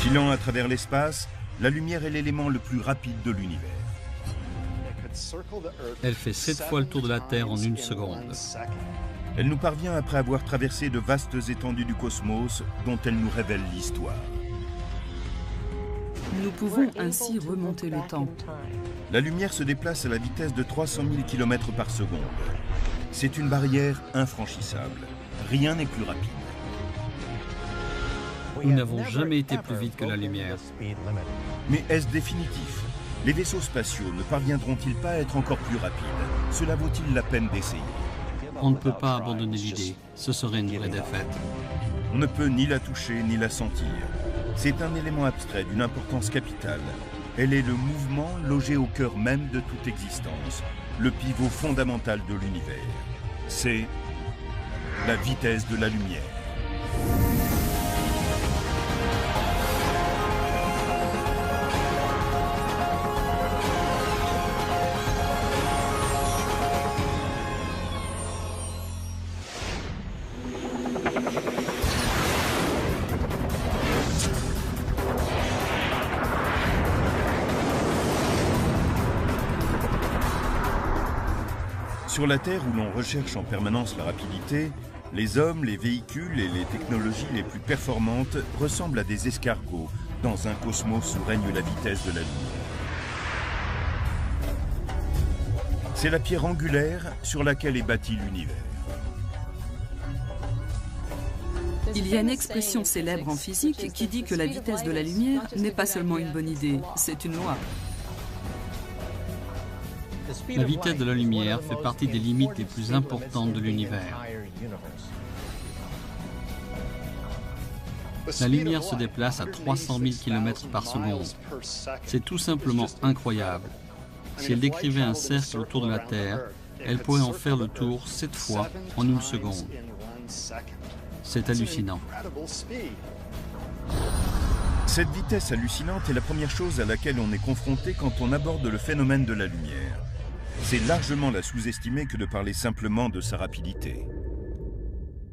Filant à travers l'espace, la lumière est l'élément le plus rapide de l'univers. Elle fait 7 fois le tour de la Terre en 1 seconde. Elle nous parvient après avoir traversé de vastes étendues du cosmos dont elle nous révèle l'histoire. Nous pouvons ainsi remonter le temps. La lumière se déplace à la vitesse de 300 000 km par seconde. C'est une barrière infranchissable. Rien n'est plus rapide. Nous n'avons jamais été plus vite que la lumière. Mais est-ce définitif? Les vaisseaux spatiaux ne parviendront-ils pas à être encore plus rapides? Cela vaut-il la peine d'essayer? On ne peut pas abandonner l'idée. Ce serait une vraie défaite. On ne peut ni la toucher ni la sentir. C'est un élément abstrait d'une importance capitale. Elle est le mouvement logé au cœur même de toute existence, le pivot fondamental de l'univers. C'est la vitesse de la lumière. Sur la Terre, où l'on recherche en permanence la rapidité, les hommes, les véhicules et les technologies les plus performantes ressemblent à des escargots dans un cosmos où règne la vitesse de la lumière. C'est la pierre angulaire sur laquelle est bâti l'univers. Il y a une expression célèbre en physique qui dit que la vitesse de la lumière n'est pas seulement une bonne idée, c'est une loi. La vitesse de la lumière fait partie des limites les plus importantes de l'univers. La lumière se déplace à 300 000 km par seconde. C'est tout simplement incroyable. Si elle décrivait un cercle autour de la Terre, elle pourrait en faire le tour 7 fois en 1 seconde. C'est hallucinant. Cette vitesse hallucinante est la première chose à laquelle on est confronté quand on aborde le phénomène de la lumière. C'est largement la sous-estimer que de parler simplement de sa rapidité.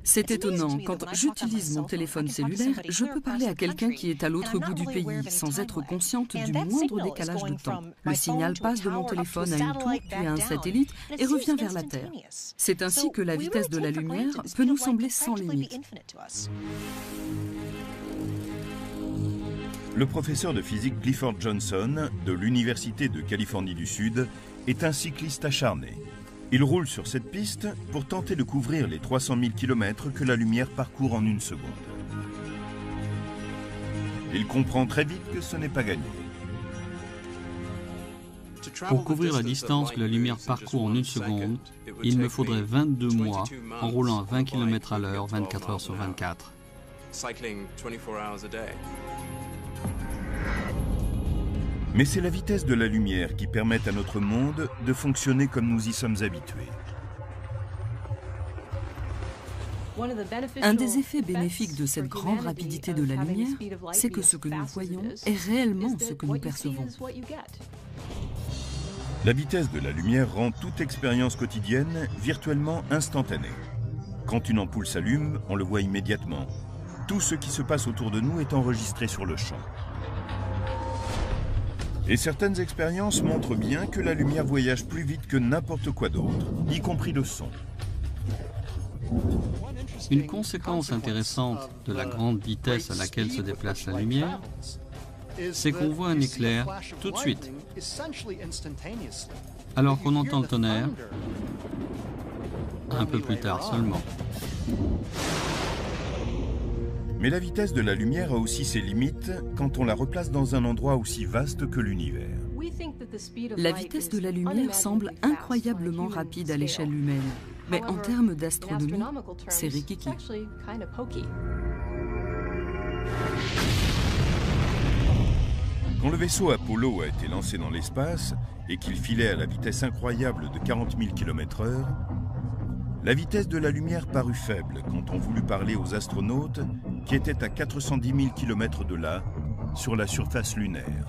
C'est étonnant, quand j'utilise mon téléphone cellulaire, je peux parler à quelqu'un qui est à l'autre bout du pays sans être consciente du moindre décalage de temps. Le signal passe de mon téléphone à une tour, puis à un satellite et revient vers la Terre. C'est ainsi que la vitesse de la lumière peut nous sembler sans limite. Le professeur de physique Clifford Johnson, de l'Université de Californie du Sud, est un cycliste acharné. Il roule sur cette piste pour tenter de couvrir les 300 000 km que la lumière parcourt en 1 seconde. Il comprend très vite que ce n'est pas gagné. Pour couvrir la distance que la lumière parcourt en 1 seconde, il me faudrait 22 mois en roulant à 20 km à l'heure, 24 heures sur 24. Mais c'est la vitesse de la lumière qui permet à notre monde de fonctionner comme nous y sommes habitués. Un des effets bénéfiques de cette grande rapidité de la lumière, c'est que ce que nous voyons est réellement ce que nous percevons. La vitesse de la lumière rend toute expérience quotidienne virtuellement instantanée. Quand une ampoule s'allume, on le voit immédiatement. Tout ce qui se passe autour de nous est enregistré sur le champ. Et certaines expériences montrent bien que la lumière voyage plus vite que n'importe quoi d'autre, y compris le son. Une conséquence intéressante de la grande vitesse à laquelle se déplace la lumière, c'est qu'on voit un éclair tout de suite, alors qu'on entend le tonnerre un peu plus tard seulement. Mais la vitesse de la lumière a aussi ses limites quand on la replace dans un endroit aussi vaste que l'univers. La vitesse de la lumière semble incroyablement rapide à l'échelle humaine, mais en termes d'astronomie, c'est rikiki. Quand le vaisseau Apollo a été lancé dans l'espace et qu'il filait à la vitesse incroyable de 40 000 km/h, la vitesse de la lumière parut faible quand on voulut parler aux astronautes qui étaient à 410 000 km de là, sur la surface lunaire.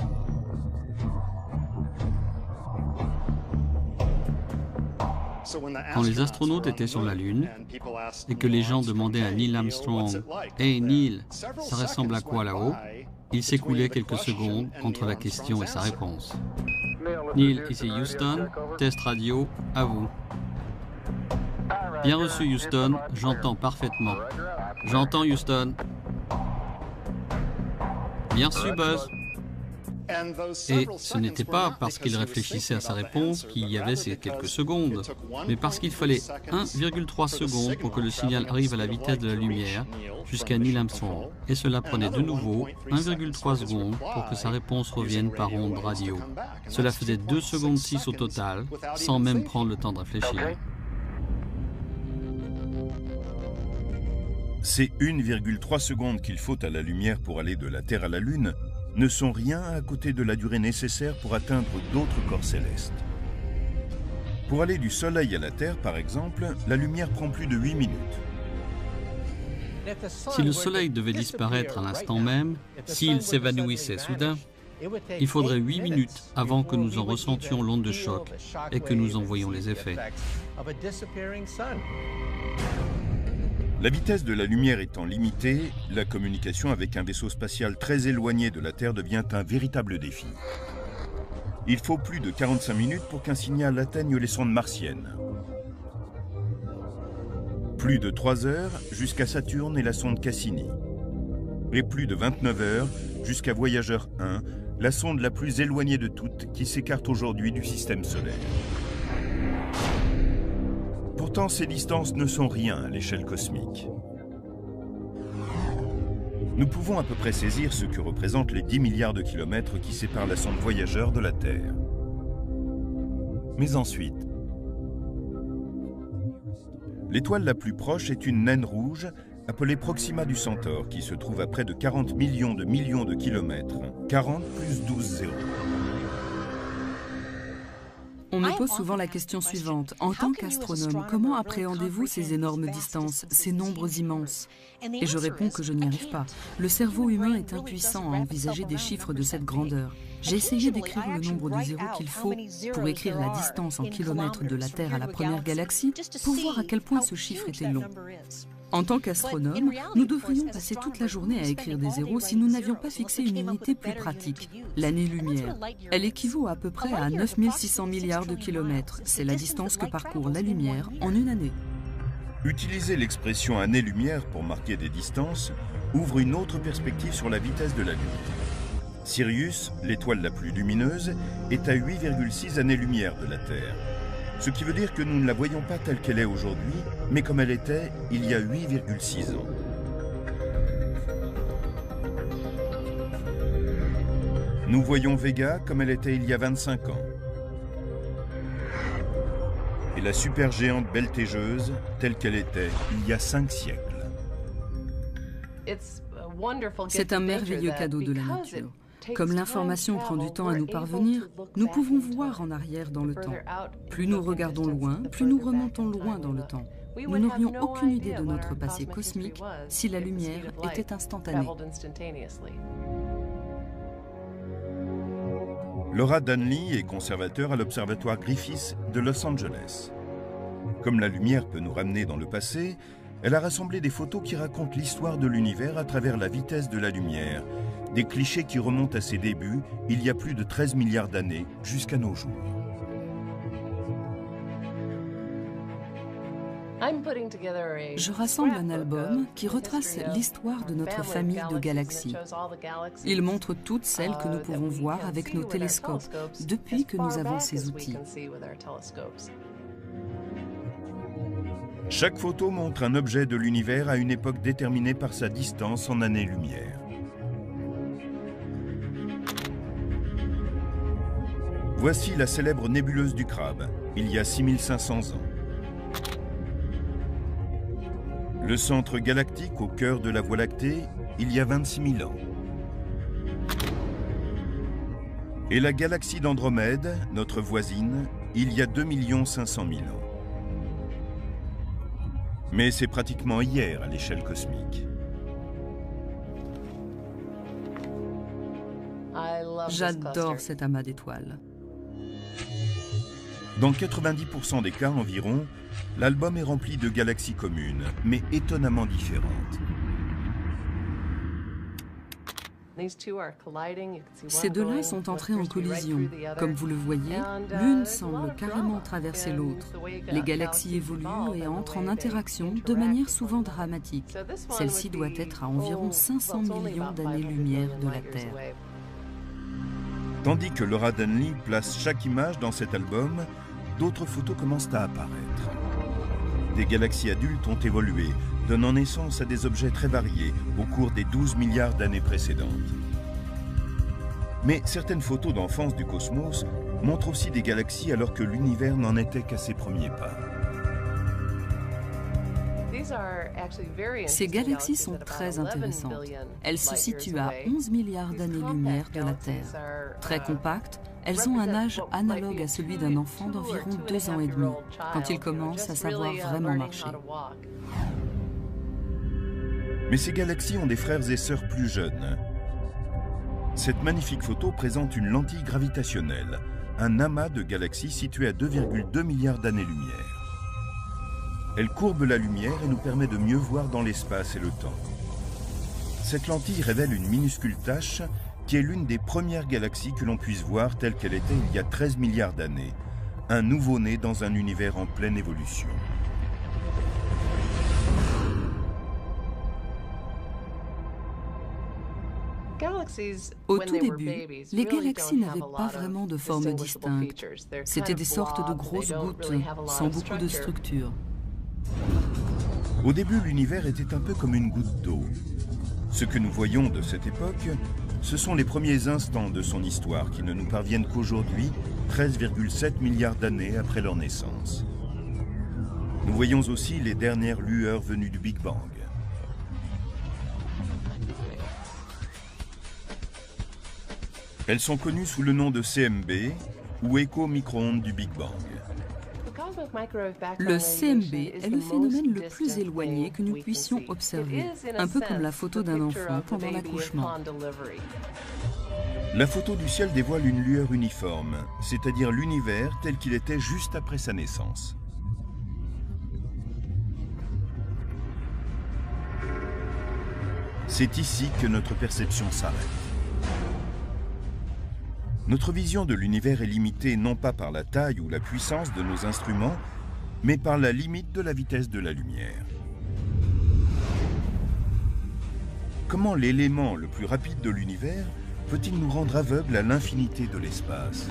Quand les astronautes étaient sur la Lune et que les gens demandaient à Neil Armstrong « Hey Neil, ça ressemble à quoi là-haut ?» il s'écoulait quelques secondes entre la question et sa réponse. Neil, ici Houston, test radio, à vous. Bien reçu Houston, j'entends parfaitement. J'entends Houston. Bien reçu Buzz. Et ce n'était pas parce qu'il réfléchissait à sa réponse qu'il y avait ces quelques secondes, mais parce qu'il fallait 1,3 secondes pour que le signal arrive à la vitesse de la lumière jusqu'à Neil Armstrong. Et cela prenait de nouveau 1,3 secondes pour que sa réponse revienne par onde radio. Cela faisait 2 secondes 6 au total, sans même prendre le temps de réfléchir. Ces 1,3 secondes qu'il faut à la lumière pour aller de la Terre à la Lune ne sont rien à côté de la durée nécessaire pour atteindre d'autres corps célestes. Pour aller du Soleil à la Terre, par exemple, la lumière prend plus de 8 minutes. Si le Soleil devait disparaître à l'instant même, s'il s'évanouissait soudain, il faudrait 8 minutes avant que nous en ressentions l'onde de choc et que nous en voyions les effets. La vitesse de la lumière étant limitée, la communication avec un vaisseau spatial très éloigné de la Terre devient un véritable défi. Il faut plus de 45 minutes pour qu'un signal atteigne les sondes martiennes. Plus de 3 heures jusqu'à Saturne et la sonde Cassini. Et plus de 29 heures jusqu'à Voyageur 1, la sonde la plus éloignée de toutes qui s'écarte aujourd'hui du système solaire. Pourtant, ces distances ne sont rien à l'échelle cosmique. Nous pouvons à peu près saisir ce que représentent les 10 milliards de kilomètres qui séparent la sonde Voyageur de la Terre. Mais ensuite, l'étoile la plus proche est une naine rouge appelée Proxima du Centaure qui se trouve à près de 40 millions de kilomètres. 40 plus 12 zéros. On me pose souvent la question suivante. En tant qu'astronome, comment appréhendez-vous ces énormes distances, ces nombres immenses? Et je réponds que je n'y arrive pas. Le cerveau humain est impuissant à envisager des chiffres de cette grandeur. J'ai essayé d'écrire le nombre de zéros qu'il faut pour écrire la distance en kilomètres de la Terre à la première galaxie pour voir à quel point ce chiffre était long. En tant qu'astronome, nous devrions passer toute la journée à écrire des zéros si nous n'avions pas fixé une unité plus pratique, l'année-lumière. Elle équivaut à peu près à 9600 milliards de kilomètres. C'est la distance que parcourt la lumière en une année. Utiliser l'expression année-lumière pour marquer des distances ouvre une autre perspective sur la vitesse de la lumière. Sirius, l'étoile la plus lumineuse, est à 8,6 années-lumière de la Terre. Ce qui veut dire que nous ne la voyons pas telle qu'elle est aujourd'hui, mais comme elle était il y a 8,6 ans. Nous voyons Vega comme elle était il y a 25 ans. Et la supergéante Beltégeuse telle qu'elle était il y a 5 siècles. C'est un merveilleux cadeau de la nature. Comme l'information prend du temps à nous parvenir, nous pouvons voir en arrière dans le temps. Plus nous regardons loin, plus nous remontons loin dans le temps. Nous n'aurions aucune idée de notre passé cosmique si la lumière était instantanée. Laura Danley est conservateur à l'Observatoire Griffith de Los Angeles. Comme la lumière peut nous ramener dans le passé, elle a rassemblé des photos qui racontent l'histoire de l'univers à travers la vitesse de la lumière, des clichés qui remontent à ses débuts, il y a plus de 13 milliards d'années, jusqu'à nos jours. Je rassemble un album qui retrace l'histoire de notre famille de galaxies. Il montre toutes celles que nous pouvons voir avec nos télescopes depuis que nous avons ces outils. Chaque photo montre un objet de l'univers à une époque déterminée par sa distance en années-lumière. Voici la célèbre nébuleuse du Crabe, il y a 6500 ans. Le centre galactique au cœur de la Voie lactée, il y a 26 000 ans. Et la galaxie d'Andromède, notre voisine, il y a 2 500 000 ans. Mais c'est pratiquement hier à l'échelle cosmique. J'adore cet amas d'étoiles. Dans 90% des cas environ, l'album est rempli de galaxies communes, mais étonnamment différentes. Ces deux-là sont entrés en collision. Comme vous le voyez, l'une semble carrément traverser l'autre. Les galaxies évoluent et entrent en interaction de manière souvent dramatique. Celle-ci doit être à environ 500 millions d'années-lumière de la Terre. Tandis que Laura Denley place chaque image dans cet album, d'autres photos commencent à apparaître. Des galaxies adultes ont évolué, donnant naissance à des objets très variés au cours des 12 milliards d'années précédentes. Mais certaines photos d'enfance du cosmos montrent aussi des galaxies alors que l'univers n'en était qu'à ses premiers pas. Ces galaxies sont très intéressantes. Elles se situent à 11 milliards d'années-lumière de la Terre. Très compactes, elles ont un âge analogue à celui d'un enfant d'environ 2 ans et demi, quand il commence à savoir vraiment marcher. Mais ces galaxies ont des frères et sœurs plus jeunes. Cette magnifique photo présente une lentille gravitationnelle, un amas de galaxies situé à 2,2 milliards d'années-lumière. Elle courbe la lumière et nous permet de mieux voir dans l'espace et le temps. Cette lentille révèle une minuscule tache qui est l'une des premières galaxies que l'on puisse voir telle qu'elle était il y a 13 milliards d'années, un nouveau-né dans un univers en pleine évolution. Au tout début, les galaxies n'avaient pas vraiment de forme distincte. C'étaient des sortes de grosses gouttes, sans beaucoup de structure. Au début, l'univers était un peu comme une goutte d'eau. Ce que nous voyons de cette époque, ce sont les premiers instants de son histoire qui ne nous parviennent qu'aujourd'hui, 13,7 milliards d'années après leur naissance. Nous voyons aussi les dernières lueurs venues du Big Bang. Elles sont connues sous le nom de CMB ou écho micro-ondes du Big Bang. Le CMB est le phénomène le plus éloigné que nous puissions observer, un peu comme la photo d'un enfant pendant l'accouchement. La photo du ciel dévoile une lueur uniforme, c'est-à-dire l'univers tel qu'il était juste après sa naissance. C'est ici que notre perception s'arrête. Notre vision de l'univers est limitée non pas par la taille ou la puissance de nos instruments, mais par la limite de la vitesse de la lumière. Comment l'élément le plus rapide de l'univers peut-il nous rendre aveugles à l'infinité de l'espace?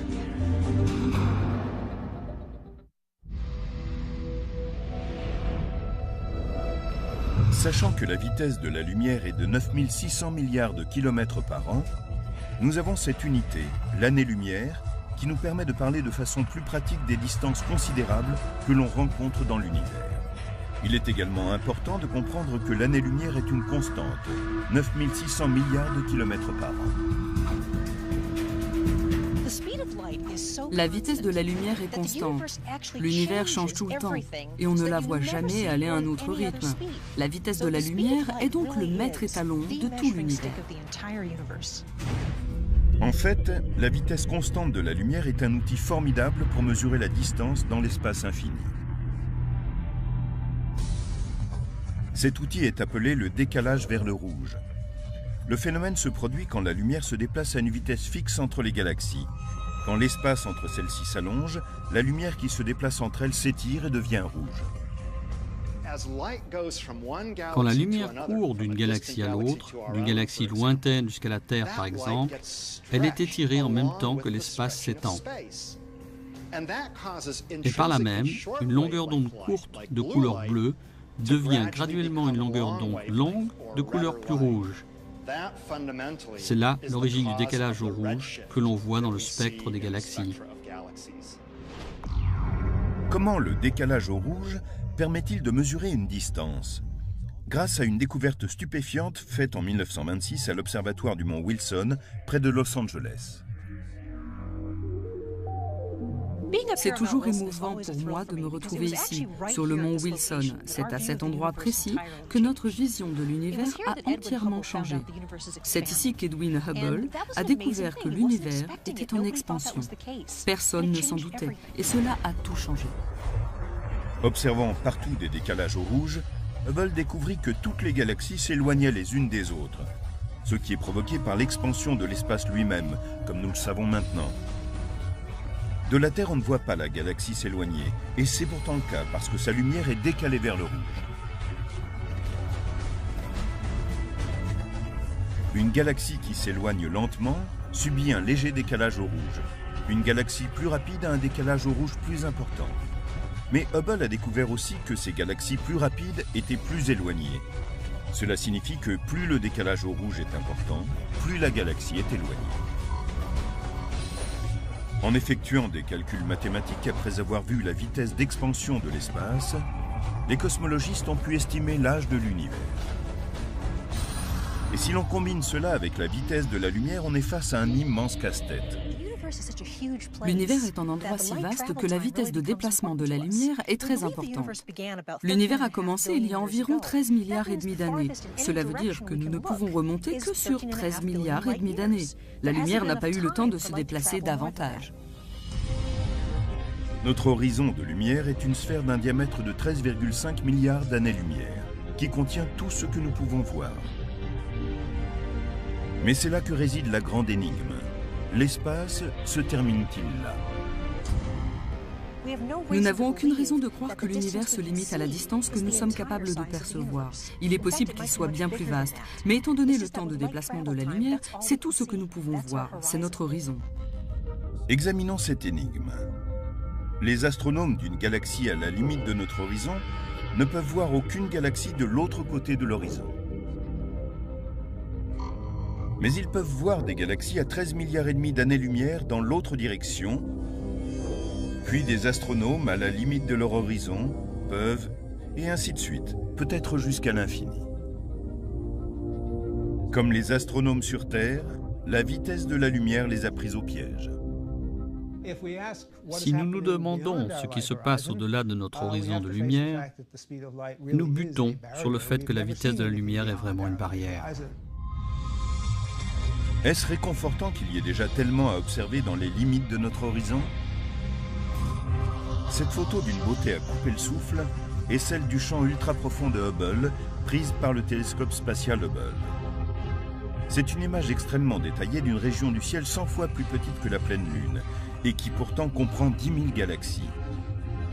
Sachant que la vitesse de la lumière est de 9600 milliards de kilomètres par an, nous avons cette unité, l'année-lumière, qui nous permet de parler de façon plus pratique des distances considérables que l'on rencontre dans l'univers. Il est également important de comprendre que l'année-lumière est une constante, 9600 milliards de kilomètres par an. La vitesse de la lumière est constante. L'univers change tout le temps et on ne la voit jamais aller à un autre rythme. La vitesse de la lumière est donc le maître étalon de tout l'univers. En fait, la vitesse constante de la lumière est un outil formidable pour mesurer la distance dans l'espace infini. Cet outil est appelé le décalage vers le rouge. Le phénomène se produit quand la lumière se déplace à une vitesse fixe entre les galaxies. Quand l'espace entre celles-ci s'allonge, la lumière qui se déplace entre elles s'étire et devient rouge. Quand la lumière court d'une galaxie à l'autre, d'une galaxie lointaine jusqu'à la Terre par exemple, elle est étirée en même temps que l'espace s'étend. Et par là même, une longueur d'onde courte de couleur bleue devient graduellement une longueur d'onde longue de couleur plus rouge. C'est là l'origine du décalage au rouge que l'on voit dans le spectre des galaxies. Comment le décalage au rouge permet-il de mesurer une distance? Grâce à une découverte stupéfiante faite en 1926 à l'observatoire du mont Wilson, près de Los Angeles. C'est toujours émouvant pour moi de me retrouver ici, sur le mont Wilson. C'est à cet endroit précis que notre vision de l'univers a entièrement changé. C'est ici qu'Edwin Hubble a découvert que l'univers était en expansion. Personne ne s'en doutait, et cela a tout changé. Observant partout des décalages au rouge, Hubble découvrit que toutes les galaxies s'éloignaient les unes des autres, ce qui est provoqué par l'expansion de l'espace lui-même, comme nous le savons maintenant. De la Terre, on ne voit pas la galaxie s'éloigner, et c'est pourtant le cas parce que sa lumière est décalée vers le rouge. Une galaxie qui s'éloigne lentement subit un léger décalage au rouge. Une galaxie plus rapide a un décalage au rouge plus important. Mais Hubble a découvert aussi que ces galaxies plus rapides étaient plus éloignées. Cela signifie que plus le décalage au rouge est important, plus la galaxie est éloignée. En effectuant des calculs mathématiques après avoir vu la vitesse d'expansion de l'espace, les cosmologistes ont pu estimer l'âge de l'univers. Et si l'on combine cela avec la vitesse de la lumière, on est face à un immense casse-tête. L'univers est un endroit si vaste que la vitesse de déplacement de la lumière est très importante. L'univers a commencé il y a environ 13 milliards et demi d'années. Cela veut dire que nous ne pouvons remonter que sur 13 milliards et demi d'années. La lumière n'a pas eu le temps de se déplacer davantage. Notre horizon de lumière est une sphère d'un diamètre de 13,5 milliards d'années-lumière, qui contient tout ce que nous pouvons voir. Mais c'est là que réside la grande énigme. L'espace se termine-t-il là? Nous n'avons aucune raison de croire que l'univers se limite à la distance que nous sommes capables de percevoir. Il est possible qu'il soit bien plus vaste, mais étant donné le temps de déplacement de la lumière, c'est tout ce que nous pouvons voir, c'est notre horizon. Examinons cette énigme. Les astronomes d'une galaxie à la limite de notre horizon ne peuvent voir aucune galaxie de l'autre côté de l'horizon. Mais ils peuvent voir des galaxies à 13 milliards et demi d'années-lumière dans l'autre direction, puis des astronomes à la limite de leur horizon peuvent, et ainsi de suite, peut-être jusqu'à l'infini. Comme les astronomes sur Terre, la vitesse de la lumière les a pris au piège. Si nous nous demandons ce qui se passe au-delà de notre horizon de lumière, nous butons sur le fait que la vitesse de la lumière est vraiment une barrière. Est-ce réconfortant qu'il y ait déjà tellement à observer dans les limites de notre horizon? Cette photo d'une beauté à couper le souffle est celle du champ ultra-profond de Hubble, prise par le télescope spatial Hubble. C'est une image extrêmement détaillée d'une région du ciel 100 fois plus petite que la pleine Lune, et qui pourtant comprend 10 000 galaxies.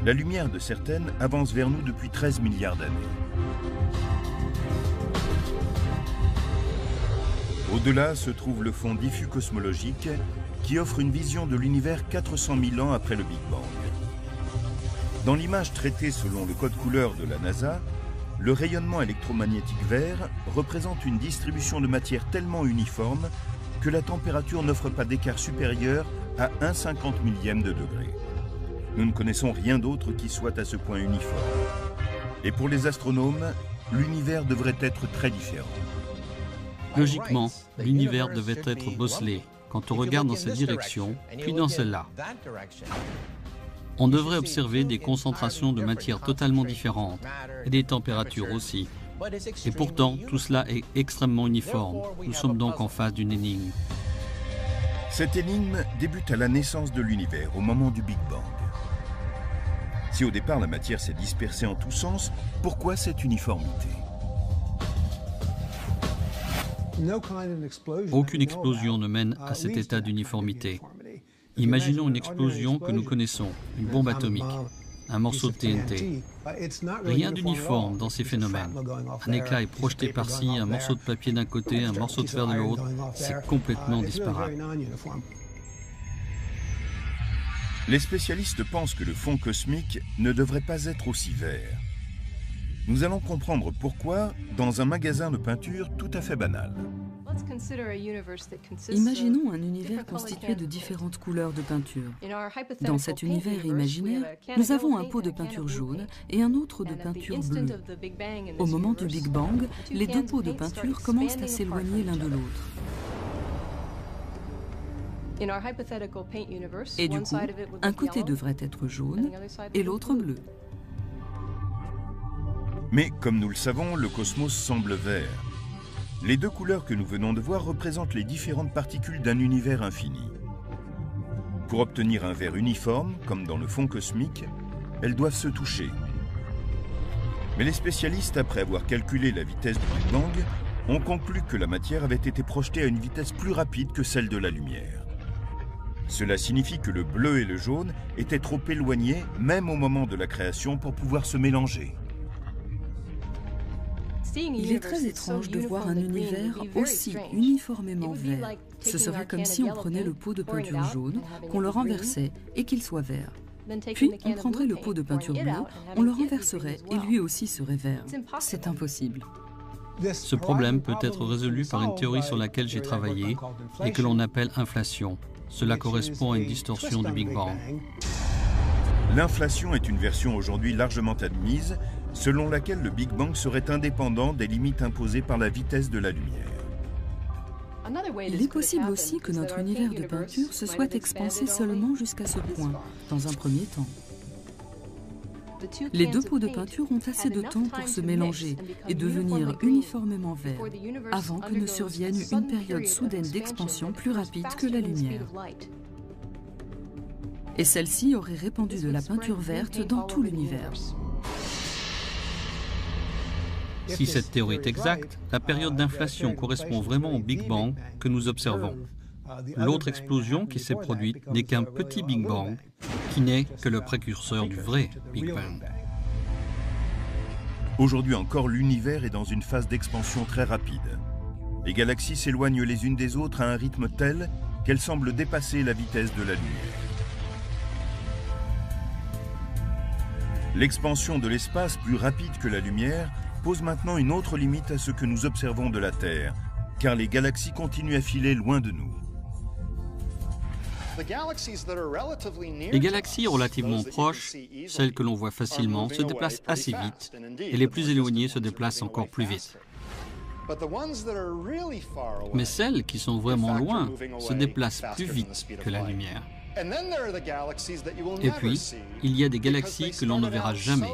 La lumière de certaines avance vers nous depuis 13 milliards d'années. Au-delà se trouve le fond diffus cosmologique qui offre une vision de l'univers 400 000 ans après le Big Bang. Dans l'image traitée selon le code couleur de la NASA, le rayonnement électromagnétique vert représente une distribution de matière tellement uniforme que la température n'offre pas d'écart supérieur à 1/50 millième de degré. Nous ne connaissons rien d'autre qui soit à ce point uniforme. Et pour les astronomes, l'univers devrait être très différent. Logiquement, l'univers devait être bosselé quand on regarde dans cette direction, puis dans celle-là. On devrait observer des concentrations de matière totalement différentes et des températures aussi. Et pourtant, tout cela est extrêmement uniforme. Nous sommes donc en face d'une énigme. Cette énigme débute à la naissance de l'univers, au moment du Big Bang. Si au départ la matière s'est dispersée en tous sens, pourquoi cette uniformité? Aucune explosion ne mène à cet état d'uniformité. Imaginons une explosion que nous connaissons, une bombe atomique, un morceau de TNT. Rien d'uniforme dans ces phénomènes. Un éclat est projeté par-ci, un morceau de papier d'un côté, un morceau de fer de l'autre. C'est complètement disparate. Les spécialistes pensent que le fond cosmique ne devrait pas être aussi vert. Nous allons comprendre pourquoi dans un magasin de peinture tout à fait banal. Imaginons un univers constitué de différentes couleurs de peinture. Dans cet univers imaginaire, nous avons un pot de peinture jaune et un autre de peinture bleue. Au moment du Big Bang, les deux pots de peinture commencent à s'éloigner l'un de l'autre. Et du coup, un côté devrait être jaune et l'autre bleu. Mais comme nous le savons, le cosmos semble vert. Les deux couleurs que nous venons de voir représentent les différentes particules d'un univers infini. Pour obtenir un vert uniforme, comme dans le fond cosmique, elles doivent se toucher. Mais les spécialistes, après avoir calculé la vitesse du Big Bang, ont conclu que la matière avait été projetée à une vitesse plus rapide que celle de la lumière. Cela signifie que le bleu et le jaune étaient trop éloignés, même au moment de la création, pour pouvoir se mélanger. Il est très étrange de voir un univers aussi uniformément vert. Ce serait comme si on prenait le pot de peinture jaune, qu'on le renversait et qu'il soit vert. Puis on prendrait le pot de peinture bleue, on le renverserait et lui aussi serait vert. C'est impossible. Ce problème peut être résolu par une théorie sur laquelle j'ai travaillé et que l'on appelle inflation. Cela correspond à une distorsion du Big Bang. L'inflation est une version aujourd'hui largement admise, selon laquelle le Big Bang serait indépendant des limites imposées par la vitesse de la lumière. Il est possible aussi que notre univers de peinture se soit expansé seulement jusqu'à ce point, dans un premier temps. Les deux pots de peinture ont assez de temps pour se mélanger et devenir uniformément verts, avant que ne survienne une période soudaine d'expansion plus rapide que la lumière. Et celle-ci aurait répandu de la peinture verte dans tout l'univers. Si cette théorie est exacte, la période d'inflation correspond vraiment au Big Bang que nous observons. L'autre explosion qui s'est produite n'est qu'un petit Big Bang, qui n'est que le précurseur du vrai Big Bang. Aujourd'hui encore, l'univers est dans une phase d'expansion très rapide. Les galaxies s'éloignent les unes des autres à un rythme tel qu'elles semblent dépasser la vitesse de la lumière. L'expansion de l'espace plus rapide que la lumière pose maintenant une autre limite à ce que nous observons de la Terre, car les galaxies continuent à filer loin de nous. Les galaxies relativement proches, celles que l'on voit facilement, se déplacent assez vite, et les plus éloignées se déplacent encore plus vite. Mais celles qui sont vraiment loin se déplacent plus vite que la lumière. Et puis, il y a des galaxies que l'on ne verra jamais,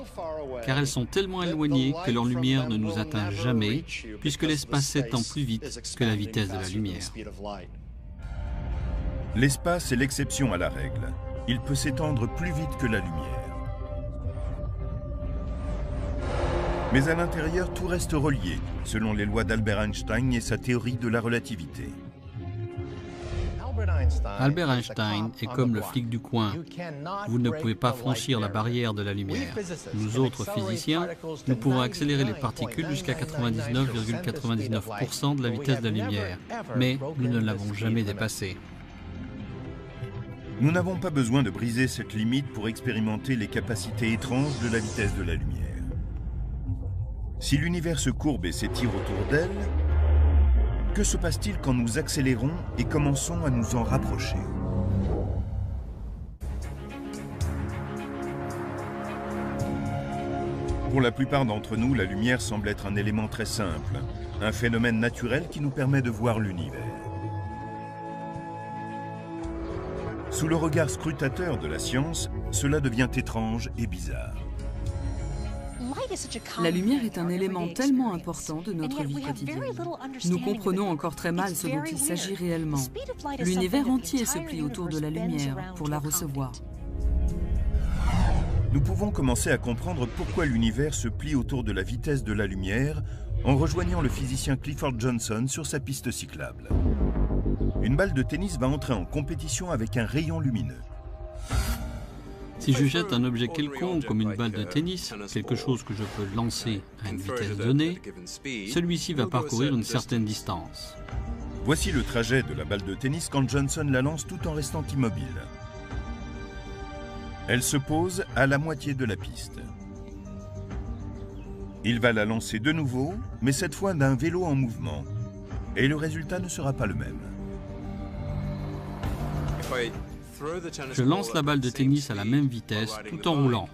car elles sont tellement éloignées que leur lumière ne nous atteint jamais, puisque l'espace s'étend plus vite que la vitesse de la lumière. L'espace est l'exception à la règle. Il peut s'étendre plus vite que la lumière. Mais à l'intérieur, tout reste relié, selon les lois d'Albert Einstein et sa théorie de la relativité. Albert Einstein est comme le flic du coin. Vous ne pouvez pas franchir la barrière de la lumière. Nous autres physiciens, nous pouvons accélérer les particules jusqu'à 99,99% de la vitesse de la lumière, mais nous ne l'avons jamais dépassée. Nous n'avons pas besoin de briser cette limite pour expérimenter les capacités étranges de la vitesse de la lumière. Si l'univers se courbe et s'étire autour d'elle, que se passe-t-il quand nous accélérons et commençons à nous en rapprocher? Pour la plupart d'entre nous, la lumière semble être un élément très simple, un phénomène naturel qui nous permet de voir l'univers. Sous le regard scrutateur de la science, cela devient étrange et bizarre. La lumière est un élément tellement important de notre vie quotidienne. Nous comprenons encore très mal ce dont il s'agit réellement. L'univers entier se plie autour de la lumière pour la recevoir. Nous pouvons commencer à comprendre pourquoi l'univers se plie autour de la vitesse de la lumière en rejoignant le physicien Clifford Johnson sur sa piste cyclable. Une balle de tennis va entrer en compétition avec un rayon lumineux. Si je jette un objet quelconque comme une balle de tennis, quelque chose que je peux lancer à une vitesse donnée, celui-ci va parcourir une certaine distance. Voici le trajet de la balle de tennis quand Johnson la lance tout en restant immobile. Elle se pose à la moitié de la piste. Il va la lancer de nouveau, mais cette fois d'un vélo en mouvement. Et le résultat ne sera pas le même. Je lance la balle de tennis à la même vitesse tout en roulant.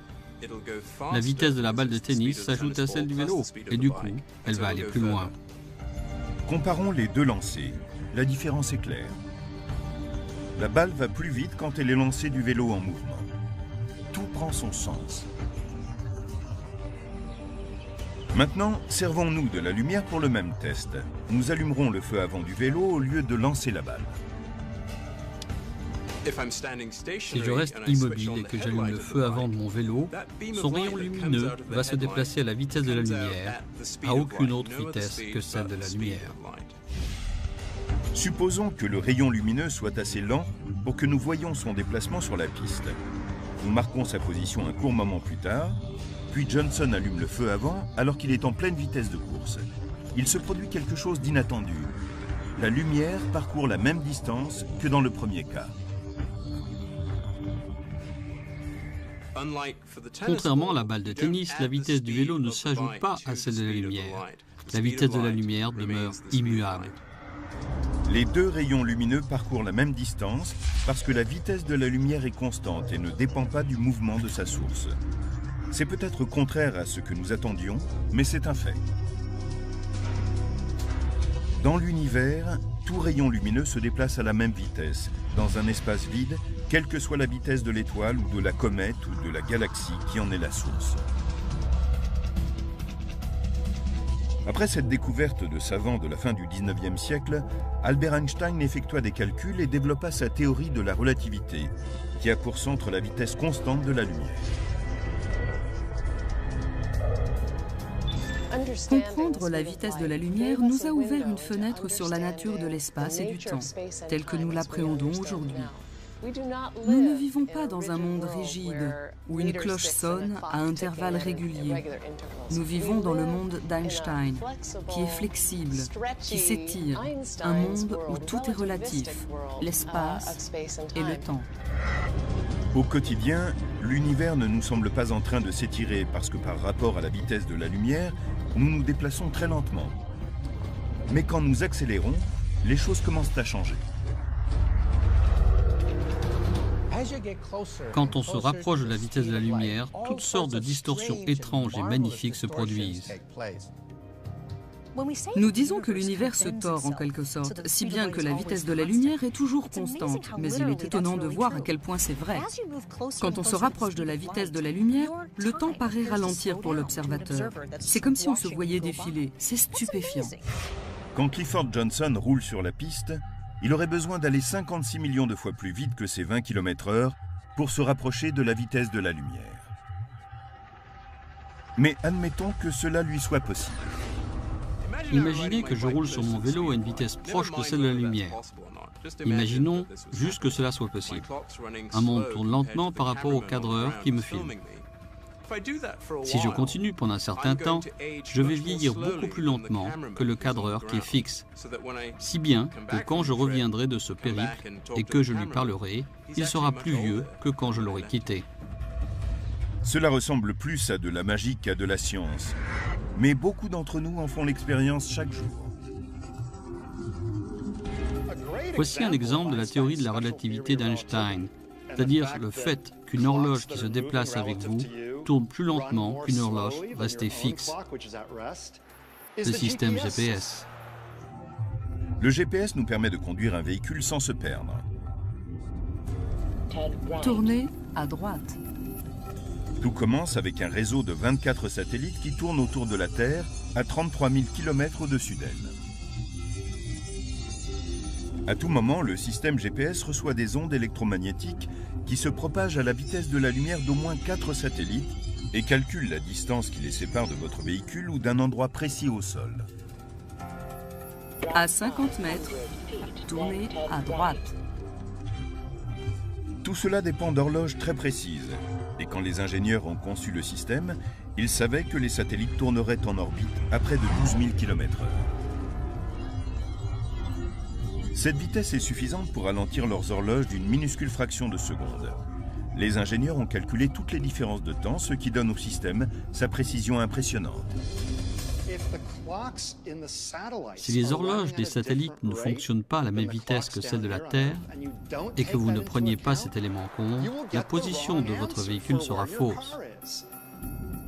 La vitesse de la balle de tennis s'ajoute à celle du vélo et du coup, elle va aller plus loin. Comparons les deux lancers. La différence est claire. La balle va plus vite quand elle est lancée du vélo en mouvement. Tout prend son sens. Maintenant, servons-nous de la lumière pour le même test. Nous allumerons le feu avant du vélo au lieu de lancer la balle. Si je reste immobile et que j'allume le feu avant de mon vélo, son rayon lumineux va se déplacer à la vitesse de la lumière, à aucune autre vitesse que celle de la lumière. Supposons que le rayon lumineux soit assez lent pour que nous voyions son déplacement sur la piste. Nous marquons sa position un court moment plus tard, puis Johnson allume le feu avant alors qu'il est en pleine vitesse de course. Il se produit quelque chose d'inattendu. La lumière parcourt la même distance que dans le premier cas. Contrairement à la balle de tennis, la vitesse du vélo ne s'ajoute pas à celle de la lumière. La vitesse de la lumière demeure immuable. Les deux rayons lumineux parcourent la même distance parce que la vitesse de la lumière est constante et ne dépend pas du mouvement de sa source. C'est peut-être contraire à ce que nous attendions, mais c'est un fait. Dans l'univers, tout rayon lumineux se déplace à la même vitesse, dans un espace vide, quelle que soit la vitesse de l'étoile ou de la comète ou de la galaxie qui en est la source. Après cette découverte de savants de la fin du 19e siècle, Albert Einstein effectua des calculs et développa sa théorie de la relativité, qui a pour centre la vitesse constante de la lumière. Comprendre la vitesse de la lumière nous a ouvert une fenêtre sur la nature de l'espace et du temps, tel que nous l'appréhendons aujourd'hui. Nous ne vivons pas dans un monde rigide, où une cloche sonne à intervalles réguliers. Nous vivons dans le monde d'Einstein, qui est flexible, qui s'étire, un monde où tout est relatif, l'espace et le temps. Au quotidien, l'univers ne nous semble pas en train de s'étirer parce que par rapport à la vitesse de la lumière, nous nous déplaçons très lentement. Mais quand nous accélérons, les choses commencent à changer. Quand on se rapproche de la vitesse de la lumière, toutes sortes de distorsions étranges et magnifiques se produisent. Nous disons que l'univers se tord en quelque sorte, si bien que la vitesse de la lumière est toujours constante. Mais il est étonnant de voir à quel point c'est vrai. Quand on se rapproche de la vitesse de la lumière, le temps paraît ralentir pour l'observateur. C'est comme si on se voyait défiler. C'est stupéfiant. Quand Clifford Johnson roule sur la piste, il aurait besoin d'aller 56 millions de fois plus vite que ses 20 km/h pour se rapprocher de la vitesse de la lumière. Mais admettons que cela lui soit possible. Imaginez que je roule sur mon vélo à une vitesse proche de celle de la lumière. Imaginons juste que cela soit possible. Un monde tourne lentement par rapport au cadreur qui me filme. Si je continue pendant un certain temps, je vais vieillir beaucoup plus lentement que le cadreur qui est fixe, si bien que quand je reviendrai de ce périple et que je lui parlerai, il sera plus vieux que quand je l'aurai quitté. Cela ressemble plus à de la magie qu'à de la science, mais beaucoup d'entre nous en font l'expérience chaque jour. Voici un exemple de la théorie de la relativité d'Einstein, c'est-à-dire le fait qu'une horloge qui se déplace avec vous tourne plus lentement qu'une horloge restée fixe. Le système GPS. Le GPS nous permet de conduire un véhicule sans se perdre. Tournez à droite. Tout commence avec un réseau de 24 satellites qui tournent autour de la Terre à 33 000 km au-dessus d'elle. À tout moment, le système GPS reçoit des ondes électromagnétiques qui se propagent à la vitesse de la lumière d'au moins 4 satellites et calculent la distance qui les sépare de votre véhicule ou d'un endroit précis au sol. À 50 mètres, tournez à droite. Tout cela dépend d'horloges très précises. Et quand les ingénieurs ont conçu le système, ils savaient que les satellites tourneraient en orbite à près de 12 000 km/h. Cette vitesse est suffisante pour ralentir leurs horloges d'une minuscule fraction de seconde. Les ingénieurs ont calculé toutes les différences de temps, ce qui donne au système sa précision impressionnante. Si les horloges des satellites ne fonctionnent pas à la même vitesse que celle de la Terre et que vous ne preniez pas cet élément en compte, la position de votre véhicule sera fausse.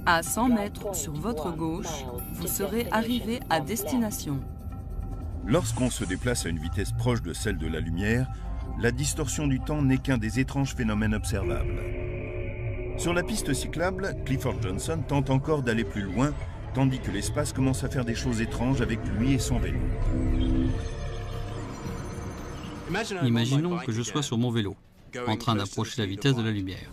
À 100 mètres sur votre gauche, vous serez arrivé à destination. Lorsqu'on se déplace à une vitesse proche de celle de la lumière, la distorsion du temps n'est qu'un des étranges phénomènes observables. Sur la piste cyclable, Clifford Johnson tente encore d'aller plus loin, tandis que l'espace commence à faire des choses étranges avec lui et son vélo. Imaginons que je sois sur mon vélo, en train d'approcher la vitesse de la lumière.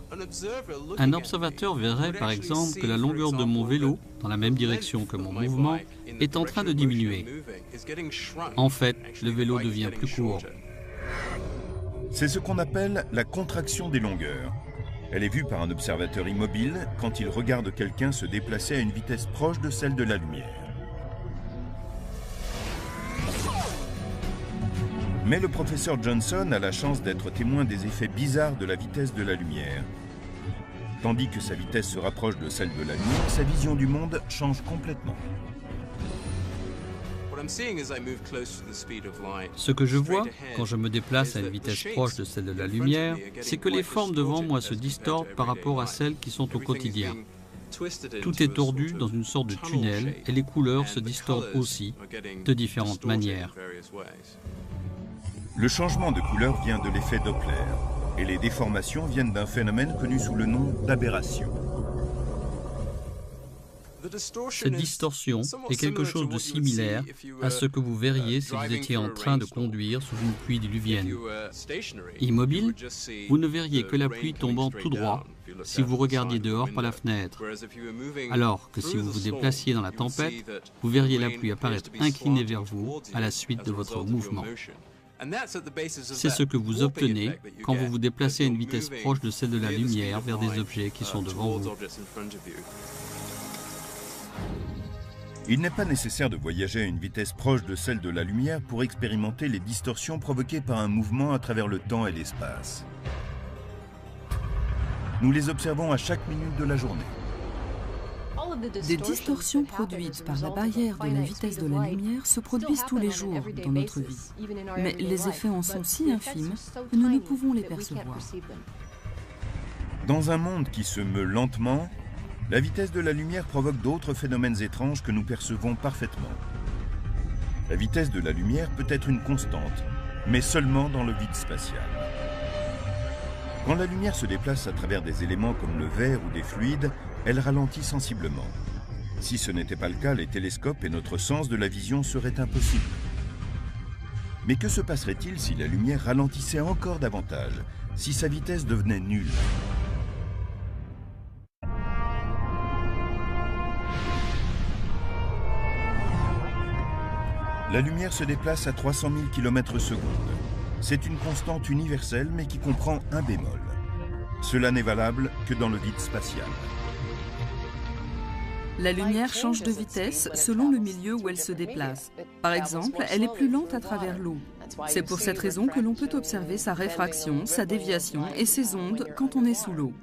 Un observateur verrait par exemple que la longueur de mon vélo, dans la même direction que mon mouvement, est en train de diminuer. En fait, le vélo devient plus court. C'est ce qu'on appelle la contraction des longueurs. Elle est vue par un observateur immobile quand il regarde quelqu'un se déplacer à une vitesse proche de celle de la lumière. Mais le professeur Johnson a la chance d'être témoin des effets bizarres de la vitesse de la lumière. Tandis que sa vitesse se rapproche de celle de la lumière, sa vision du monde change complètement. Ce que je vois quand je me déplace à une vitesse proche de celle de la lumière, c'est que les formes devant moi se distortent par rapport à celles qui sont au quotidien. Tout est tordu dans une sorte de tunnel et les couleurs se distortent aussi de différentes manières. Le changement de couleur vient de l'effet Doppler et les déformations viennent d'un phénomène connu sous le nom d'aberration. Cette distorsion est quelque chose de similaire à ce que vous verriez si vous étiez en train de conduire sous une pluie diluvienne. Immobile, vous ne verriez que la pluie tombant tout droit si vous regardiez dehors par la fenêtre, alors que si vous vous déplaciez dans la tempête, vous verriez la pluie apparaître inclinée vers vous à la suite de votre mouvement. C'est ce que vous obtenez quand vous vous déplacez à une vitesse proche de celle de la lumière vers des objets qui sont devant vous. Il n'est pas nécessaire de voyager à une vitesse proche de celle de la lumière pour expérimenter les distorsions provoquées par un mouvement à travers le temps et l'espace. Nous les observons à chaque minute de la journée. Des distorsions produites par la barrière de la vitesse de la lumière se produisent tous les jours dans notre vie. Mais les effets en sont si infimes que nous ne pouvons les percevoir. Dans un monde qui se meut lentement, la vitesse de la lumière provoque d'autres phénomènes étranges que nous percevons parfaitement. La vitesse de la lumière peut être une constante, mais seulement dans le vide spatial. Quand la lumière se déplace à travers des éléments comme le verre ou des fluides, elle ralentit sensiblement. Si ce n'était pas le cas, les télescopes et notre sens de la vision seraient impossibles. Mais que se passerait-il si la lumière ralentissait encore davantage, si sa vitesse devenait nulle ? La lumière se déplace à 300 000 km/s. C'est une constante universelle, mais qui comprend un bémol. Cela n'est valable que dans le vide spatial. La lumière change de vitesse selon le milieu où elle se déplace. Par exemple, elle est plus lente à travers l'eau. C'est pour cette raison que l'on peut observer sa réfraction, sa déviation et ses ondes quand on est sous l'eau.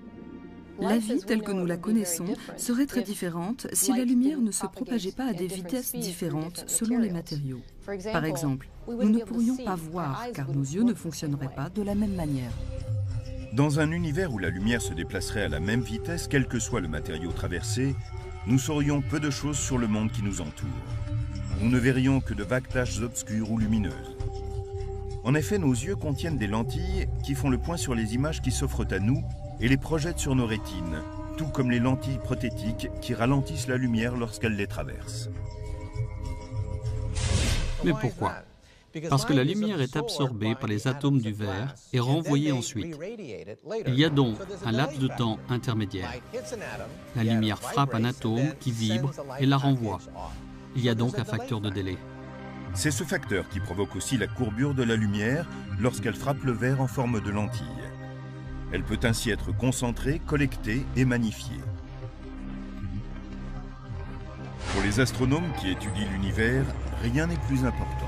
La vie telle que nous la connaissons serait très différente si la lumière ne se propageait pas à des vitesses différentes selon les matériaux. Par exemple, nous ne pourrions pas voir car nos yeux ne fonctionneraient pas de la même manière. Dans un univers où la lumière se déplacerait à la même vitesse, quel que soit le matériau traversé, nous saurions peu de choses sur le monde qui nous entoure. Nous ne verrions que de vagues taches obscures ou lumineuses. En effet, nos yeux contiennent des lentilles qui font le point sur les images qui s'offrent à nous et les projettent sur nos rétines, tout comme les lentilles prothétiques qui ralentissent la lumière lorsqu'elles les traversent. Mais pourquoi ? Parce que la lumière est absorbée par les atomes du verre et renvoyée ensuite. Il y a donc un laps de temps intermédiaire. La lumière frappe un atome qui vibre et la renvoie. Il y a donc un facteur de délai. C'est ce facteur qui provoque aussi la courbure de la lumière lorsqu'elle frappe le verre en forme de lentille. Elle peut ainsi être concentrée, collectée et magnifiée. Pour les astronomes qui étudient l'univers, rien n'est plus important.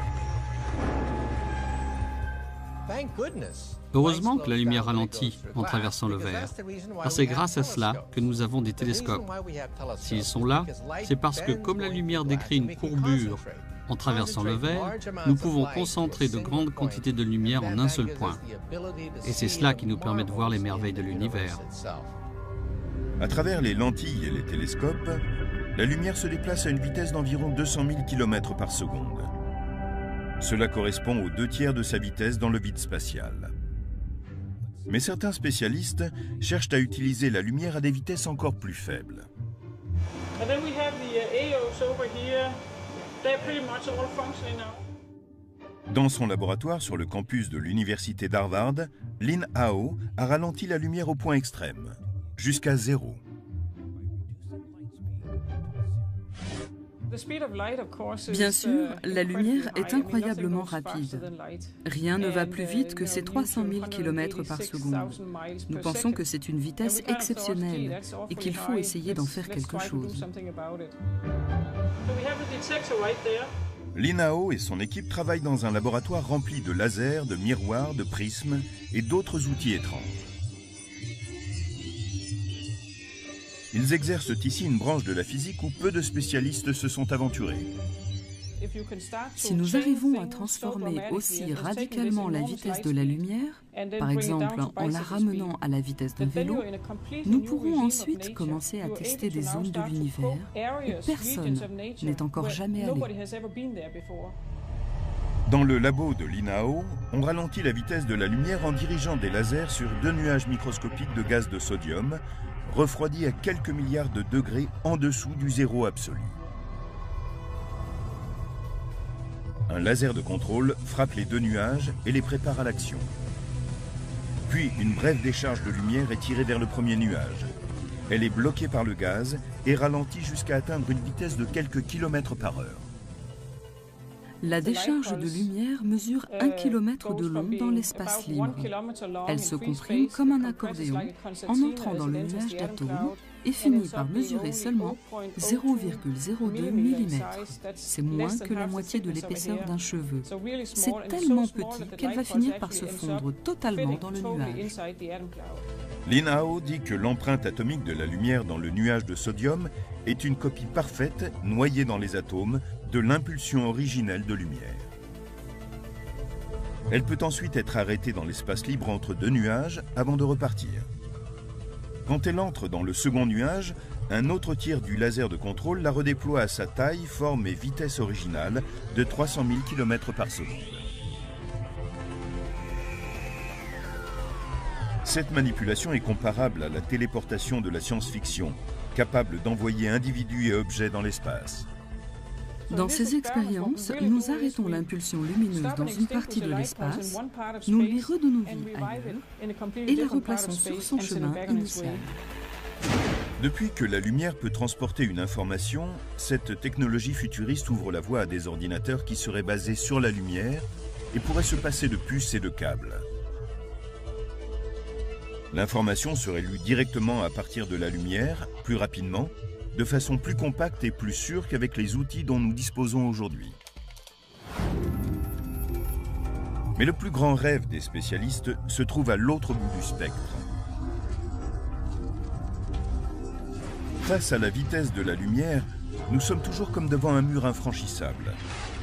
Heureusement que la lumière ralentit en traversant le verre, car c'est grâce à cela que nous avons des télescopes. S'ils sont là, c'est parce que comme la lumière décrit une courbure en traversant le verre, nous pouvons concentrer de grandes quantités de lumière en un seul point. Et c'est cela qui nous permet de voir les merveilles de l'univers. À travers les lentilles et les télescopes, la lumière se déplace à une vitesse d'environ 200 000 km/s. Cela correspond aux 2/3 de sa vitesse dans le vide spatial. Mais certains spécialistes cherchent à utiliser la lumière à des vitesses encore plus faibles. Dans son laboratoire sur le campus de l'université d'Harvard, Lin Hao a ralenti la lumière au point extrême, jusqu'à 0. Bien sûr, la lumière est incroyablement rapide. Rien ne va plus vite que ces 300 000 km par seconde. Nous pensons que c'est une vitesse exceptionnelle et qu'il faut essayer d'en faire quelque chose. Lin Hao et son équipe travaillent dans un laboratoire rempli de lasers, de miroirs, de prismes et d'autres outils étranges. Ils exercent ici une branche de la physique où peu de spécialistes se sont aventurés. Si nous arrivons à transformer aussi radicalement la vitesse de la lumière, par exemple en la ramenant à la vitesse d'un vélo, nous pourrons ensuite commencer à tester des zones de l'univers où personne n'est encore jamais allé. Dans le labo de Lin Hao, on ralentit la vitesse de la lumière en dirigeant des lasers sur 2 nuages microscopiques de gaz de sodium, refroidis à quelques milliards de degrés en dessous du zéro absolu. Un laser de contrôle frappe les 2 nuages et les prépare à l'action. Puis une brève décharge de lumière est tirée vers le premier nuage. Elle est bloquée par le gaz et ralentie jusqu'à atteindre une vitesse de quelques kilomètres par heure. La décharge de lumière mesure 1 km de long dans l'espace libre. Elle se comprime comme un accordéon en entrant dans le nuage d'atomes et finit par mesurer seulement 0,02 mm. C'est moins que la moitié de l'épaisseur d'un cheveu. C'est tellement petit qu'elle va finir par se fondre totalement dans le nuage. Lin Hao dit que l'empreinte atomique de la lumière dans le nuage de sodium est une copie parfaite, noyée dans les atomes, de l'impulsion originelle de lumière. Elle peut ensuite être arrêtée dans l'espace libre entre 2 nuages avant de repartir. Quand elle entre dans le second nuage, un autre tiers du laser de contrôle la redéploie à sa taille, forme et vitesse originale de 300 000 km par seconde. Cette manipulation est comparable à la téléportation de la science-fiction, capable d'envoyer individus et objets dans l'espace. Dans ces expériences, nous arrêtons l'impulsion lumineuse dans une partie de l'espace, nous lui redonnons vie ailleurs et la replaçons sur son chemin initial. Depuis que la lumière peut transporter une information, cette technologie futuriste ouvre la voie à des ordinateurs qui seraient basés sur la lumière et pourraient se passer de puces et de câbles. L'information serait lue directement à partir de la lumière, plus rapidement, de façon plus compacte et plus sûre qu'avec les outils dont nous disposons aujourd'hui. Mais le plus grand rêve des spécialistes se trouve à l'autre bout du spectre. Face à la vitesse de la lumière, nous sommes toujours comme devant un mur infranchissable.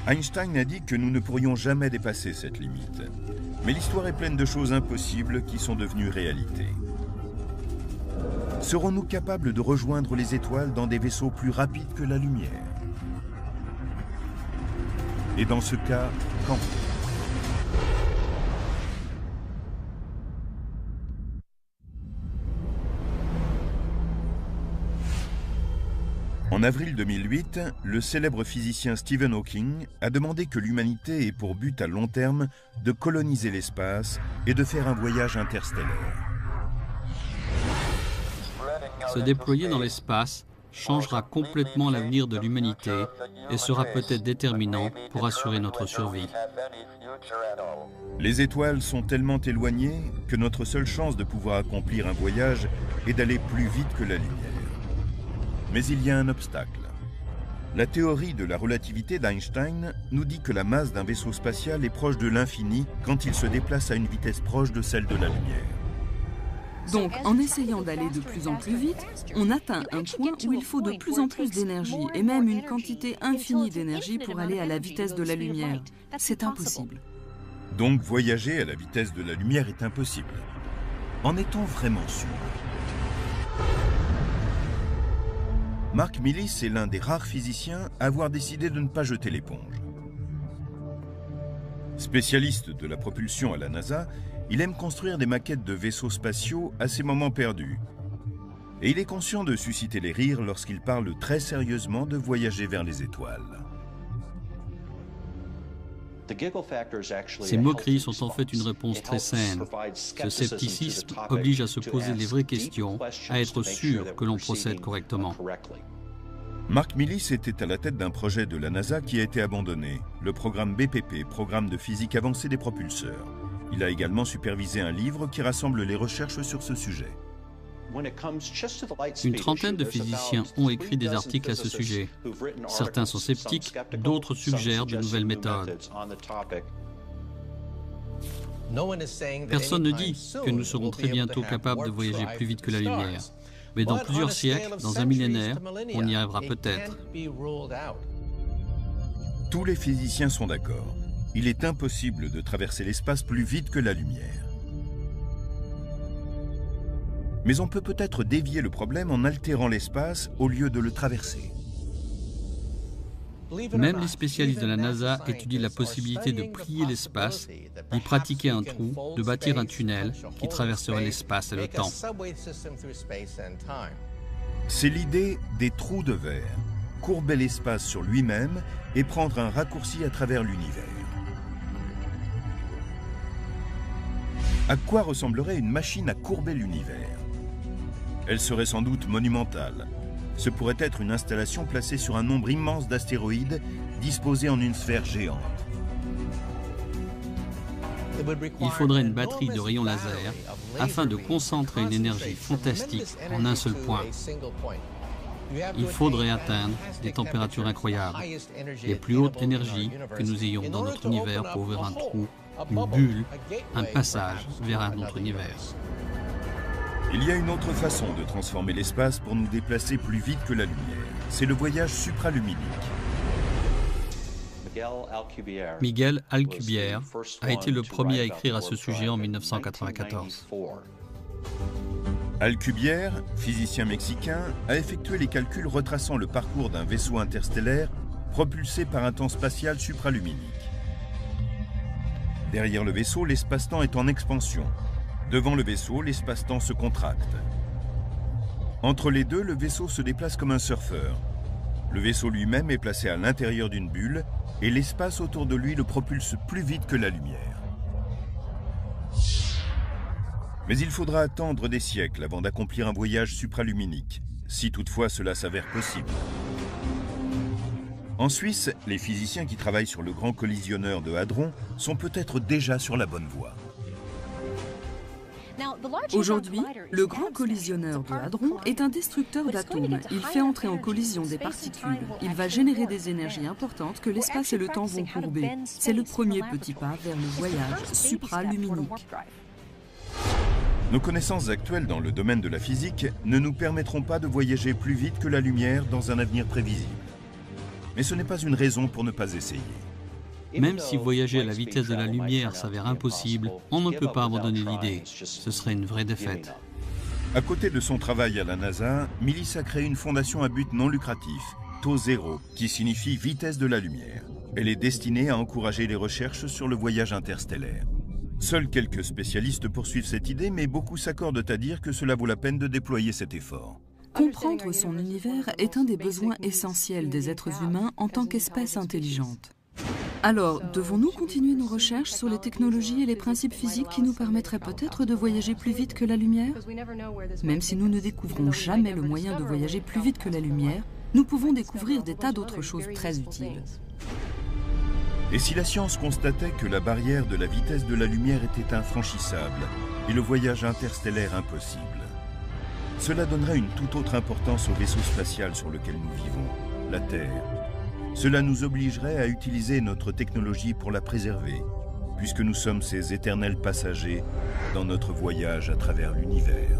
Einstein a dit que nous ne pourrions jamais dépasser cette limite. Mais l'histoire est pleine de choses impossibles qui sont devenues réalité. Serons-nous capables de rejoindre les étoiles dans des vaisseaux plus rapides que la lumière? Et dans ce cas, quand? En avril 2008, le célèbre physicien Stephen Hawking a demandé que l'humanité ait pour but à long terme de coloniser l'espace et de faire un voyage interstellaire. Se déployer dans l'espace changera complètement l'avenir de l'humanité et sera peut-être déterminant pour assurer notre survie. Les étoiles sont tellement éloignées que notre seule chance de pouvoir accomplir un voyage est d'aller plus vite que la lumière. Mais il y a un obstacle. La théorie de la relativité d'Einstein nous dit que la masse d'un vaisseau spatial est proche de l'infini quand il se déplace à une vitesse proche de celle de la lumière. Donc, en essayant d'aller de plus en plus vite, on atteint un point où il faut de plus en plus d'énergie et même une quantité infinie d'énergie pour aller à la vitesse de la lumière. C'est impossible. Donc, voyager à la vitesse de la lumière est impossible. En est-on vraiment sûr? Mark Millis est l'un des rares physiciens à avoir décidé de ne pas jeter l'éponge. Spécialiste de la propulsion à la NASA, il aime construire des maquettes de vaisseaux spatiaux à ses moments perdus. Et il est conscient de susciter les rires lorsqu'il parle très sérieusement de voyager vers les étoiles. Ces moqueries sont en fait une réponse très saine. Ce scepticisme oblige à se poser les vraies questions, à être sûr que l'on procède correctement. Mark Millis était à la tête d'un projet de la NASA qui a été abandonné, le programme BPP, Programme de physique avancée des propulseurs. Il a également supervisé un livre qui rassemble les recherches sur ce sujet. Une trentaine de physiciens ont écrit des articles à ce sujet. Certains sont sceptiques, d'autres suggèrent de nouvelles méthodes. Personne ne dit que nous serons très bientôt capables de voyager plus vite que la lumière. Mais dans plusieurs siècles, dans un millénaire, on y arrivera peut-être. Tous les physiciens sont d'accord. Il est impossible de traverser l'espace plus vite que la lumière. Mais on peut peut-être dévier le problème en altérant l'espace au lieu de le traverser. Même les spécialistes de la NASA étudient la possibilité de plier l'espace, d'y pratiquer un trou, de bâtir un tunnel qui traverserait l'espace et le temps. C'est l'idée des trous de verre, courber l'espace sur lui-même et prendre un raccourci à travers l'univers. À quoi ressemblerait une machine à courber l'univers? Elle serait sans doute monumentale. Ce pourrait être une installation placée sur un nombre immense d'astéroïdes disposés en une sphère géante. Il faudrait une batterie de rayons laser afin de concentrer une énergie fantastique en un seul point. Il faudrait atteindre des températures incroyables, les plus hautes énergies que nous ayons dans notre univers pour ouvrir un trou, une bulle, un passage vers un autre univers. Il y a une autre façon de transformer l'espace pour nous déplacer plus vite que la lumière. C'est le voyage supraluminique. Miguel Alcubierre a été le premier à écrire à ce sujet en 1994. Alcubierre, physicien mexicain, a effectué les calculs retraçant le parcours d'un vaisseau interstellaire propulsé par un temps spatial supraluminique. Derrière le vaisseau, l'espace-temps est en expansion. Devant le vaisseau, l'espace-temps se contracte. Entre les deux, le vaisseau se déplace comme un surfeur. Le vaisseau lui-même est placé à l'intérieur d'une bulle et l'espace autour de lui le propulse plus vite que la lumière. Mais il faudra attendre des siècles avant d'accomplir un voyage supraluminique, si toutefois cela s'avère possible. En Suisse, les physiciens qui travaillent sur le grand collisionneur de Hadron sont peut-être déjà sur la bonne voie. Aujourd'hui, le grand collisionneur de Hadron est un destructeur d'atomes. Il fait entrer en collision des particules. Il va générer des énergies importantes que l'espace et le temps vont courber. C'est le premier petit pas vers le voyage supraluminique. Nos connaissances actuelles dans le domaine de la physique ne nous permettront pas de voyager plus vite que la lumière dans un avenir prévisible. Mais ce n'est pas une raison pour ne pas essayer. Même si voyager à la vitesse de la lumière s'avère impossible, on ne peut pas abandonner l'idée. Ce serait une vraie défaite. À côté de son travail à la NASA, Millis a créé une fondation à but non lucratif, Tau Zéro, qui signifie vitesse de la lumière. Elle est destinée à encourager les recherches sur le voyage interstellaire. Seuls quelques spécialistes poursuivent cette idée, mais beaucoup s'accordent à dire que cela vaut la peine de déployer cet effort. Comprendre son univers est un des besoins essentiels des êtres humains en tant qu'espèce intelligente. Alors, devons-nous continuer nos recherches sur les technologies et les principes physiques qui nous permettraient peut-être de voyager plus vite que la lumière? Même si nous ne découvrons jamais le moyen de voyager plus vite que la lumière, nous pouvons découvrir des tas d'autres choses très utiles. Et si la science constatait que la barrière de la vitesse de la lumière était infranchissable et le voyage interstellaire impossible? Cela donnerait une toute autre importance au vaisseau spatial sur lequel nous vivons, la Terre. Cela nous obligerait à utiliser notre technologie pour la préserver, puisque nous sommes ces éternels passagers dans notre voyage à travers l'univers.